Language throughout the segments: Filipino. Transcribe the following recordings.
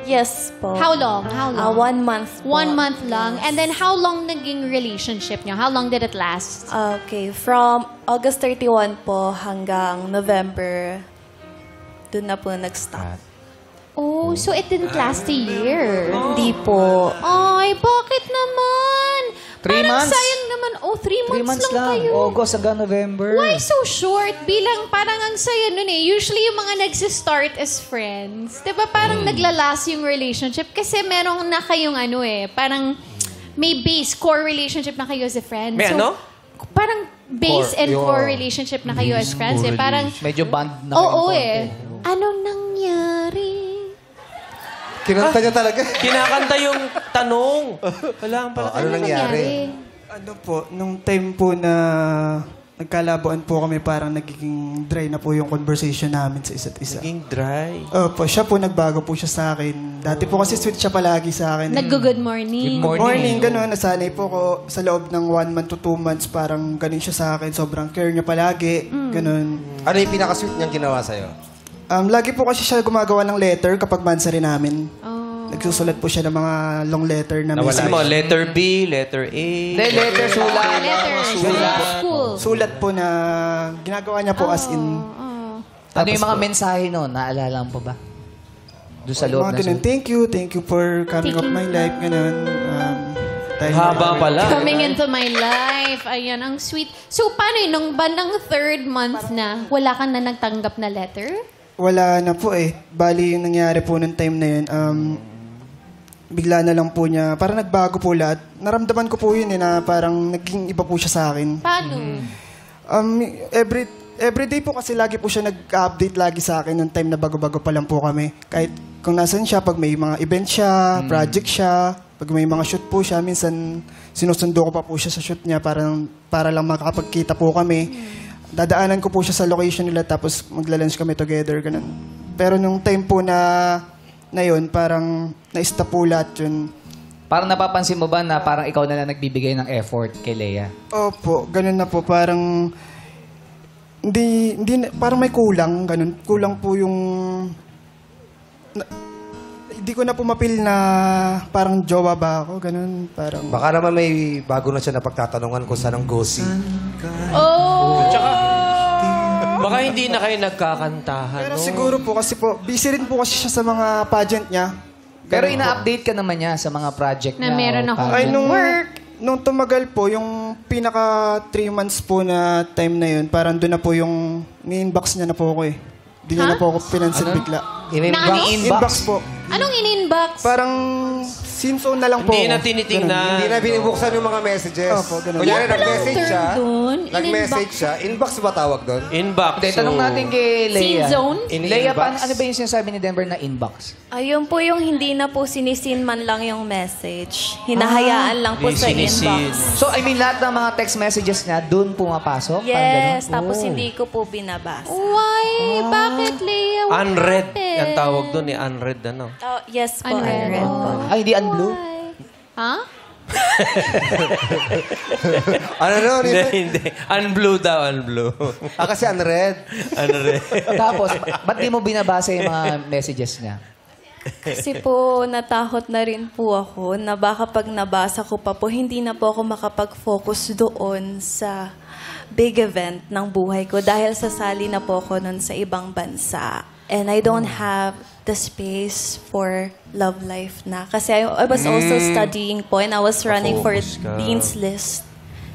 Yes po. How long? 1 month po. 1 month lang. And then how long naging relationship niyo? How long did it last? Okay, from August 31 po hanggang November, doon na po nag-stop. Oh, so it didn't last a year. Hindi po. Ay, bakit naman? 3 Parang months? sayang naman. Oh, 3 months, lang kayo. August hanggang November. Why so short? Bilang parang ang saya nun eh. Usually yung mga nagsistart as friends. Diba parang naglalas yung relationship? Kasi merong na kayong ano eh. Parang may base, core relationship na kayo as a friend. May ano? Parang base and core relationship na kayo as friends eh. Parang, Medyo band na oo konti. eh. Anong nangyari? Kinanta niya talaga. Kinakanta yung tanong. Wala pala. Ano nangyari? Ano po, nung time po na nagkalabuan po kami, parang nagiging dry na po yung conversation namin sa isa't isa. Naging dry. Opo, siya po nagbago po siya sa akin. Dati po kasi sweet siya palagi sa akin. Nag-good morning. Good Morning, gano'n. Nasanay po ko sa loob ng 1 month to 2 months, parang ganun siya sa akin. Sobrang care niya palagi. Gano'n. Ano yung pinaka-sweet niyang ginawa sa'yo? Lagi po kasi siya gumagawa ng letter kapag mansari namin. Nagsusulat po siya ng mga long letter na Kasi mga letter B, letter A. Hindi, letter, sulat. Letter. School. Sulat po na ginagawa niya po as in. Ano yung mga mensahe nun? Naalala mo pa ba? Doon sa loob Mga na ganun, thank you for coming up my life, ganun. Haba pala. Coming into my life. Ayan, ang sweet. So, paano yun? Nung bandang 3rd month na, wala ka na nagtanggap na letter? Wala na po eh. Bali, yung nangyari po nung time na yun, bigla na lang po niya, parang nagbago po lahat. Naramdaman ko po yun eh, na parang naging iba po siya sa akin. Paano? Every day po kasi lagi po siya nag-update lagi sa akin nung time na bago-bago pa lang po kami. Kahit kung nasan siya, pag may mga event siya, project siya, pag may mga shoot po siya, minsan sinusundo ko pa po siya sa shoot niya para lang makakapagkita po kami. Dadaanan ko po siya sa location nila tapos magla-lunch kami together, ganun. Pero nung time po na yun, parang na-stop po lahat yun. Parang napapansin mo ba na parang ikaw na lang nagbibigay ng effort kay Lea? Opo, ganun na po. Parang parang may kulang, ganun. Kulang po yung hindi ko na pumapil na parang jowa ba ako, ganun. Parang Baka naman may bago na siya na pagtatanungan kung saan ang gosi. Oh! Tsaka, baka hindi na kayo nagkakantahan. pero no? siguro po kasi po, busy rin po kasi siya sa mga pageant niya. Pero Ganun po. ina-update ka naman niya sa mga project Na niya. meron o akong parang- Ay, nung work. Nung tumagal po, yung pinaka 3 months po na time na yun, parang doon na po yung ni-inbox niya na po ako eh. Hindi niya na po ako pinansin bigla. Inbox po. Anong in-inbox? Parang sinzone na lang po Hindi ako. na tinitingnan. Hindi na binubuksan yung mga messages. Opo, ganun. Kunyari, Yan pala ang nag-message term siya. dun. Nag-message siya. Inbox ba tawag doon? Inbox. Hindi, tanong natin kay Lea. Scene zone? Lea, In-inbox. ano ba yung sinasabi ni Denver na inbox? Ayun po yung hindi na po sinisin man lang yung message. Hinahayaan lang po Hindi sa sinisin. inbox. So, I mean, lahat ng mga text messages niya, doon pumapasok? Parang Yes, ganun? tapos Oh. hindi ko po binabasa. Why? Bakit, Lea? What Unread. happened? Ang tawag doon eh, unread ano. Oh, yes po, Unread. unread po. Ay, hindi unblue? Why? Ha? Ano no? Hindi. Unblue daw, unblue. Kasi unread. Unread. Tapos, ba't di mo binabasa yung mga messages niya? Kasi po, natakot na rin po ako na baka pag nabasa ko pa po, hindi na po ako makapag-focus doon sa big event ng buhay ko dahil sasali na po ako nun sa ibang bansa. And I don't have the space for love life na. Kasi I was also studying po and I was running for Focus ka. Dean's List.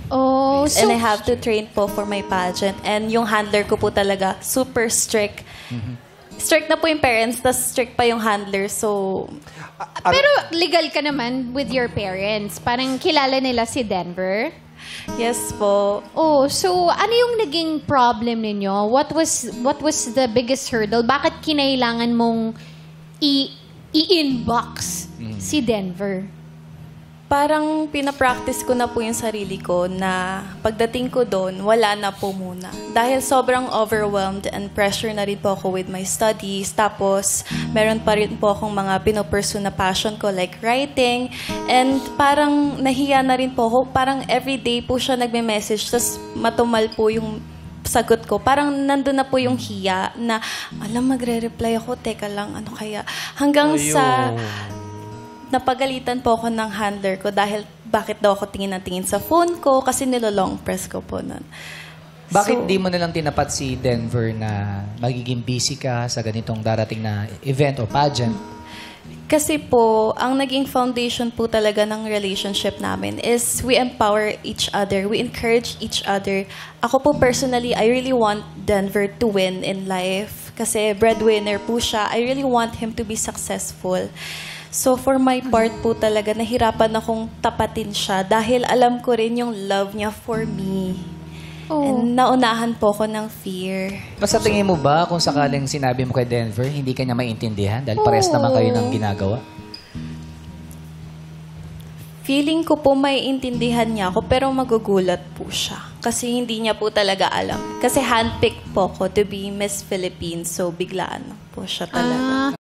Oh, so... And I have to train po for my pageant. And yung handler ko po talaga, super strict. Strict na po yung parents, tas strict pa yung handler. So, Pero legal ka naman with your parents. Parang kilala nila si Denver. yes po. Oh, so ano yung naging problem ninyo? What was the biggest hurdle? Bakit kinailangan mong i-inbox si Denver? Parang pinapractice ko na po yung sarili ko na pagdating ko doon, wala na po muna. Dahil sobrang overwhelmed and pressure na rin po ako with my studies. Tapos, meron pa rin po akong mga pinopursue na passion ko like writing. And parang nahiya na rin po ako. Parang everyday po siya nagme-message. Tapos matumal po yung sagot ko, parang nandun na po yung hiya na, alam, magre-reply ako, teka lang, ano kaya? Hanggang sa napagalitan po ako ng handler ko dahil bakit daw ako tingin na tingin sa phone ko kasi nilolong press ko po nun. Bakit di mo nalang tinapat si Denver na magiging busy ka sa ganitong darating na event o pageant? Kasi po, ang naging foundation po talaga ng relationship namin is we empower each other, we encourage each other. Ako po personally, I really want Denver to win in life kasi breadwinner po siya. I really want him to be successful. So for my part po talaga, nahirapan akong tapatin siya dahil alam ko rin yung love niya for me. And naunahan po ko ng fear. Mas sa tingin mo ba kung sakaling sinabi mo kay Denver, hindi ka niya maintindihan dahil pares naman kayo ng ginagawa? Feeling ko po may intindihan niya ako pero magugulat po siya. Kasi hindi niya po talaga alam. Kasi handpicked po ko to be Miss Philippines. So biglaan po siya talaga.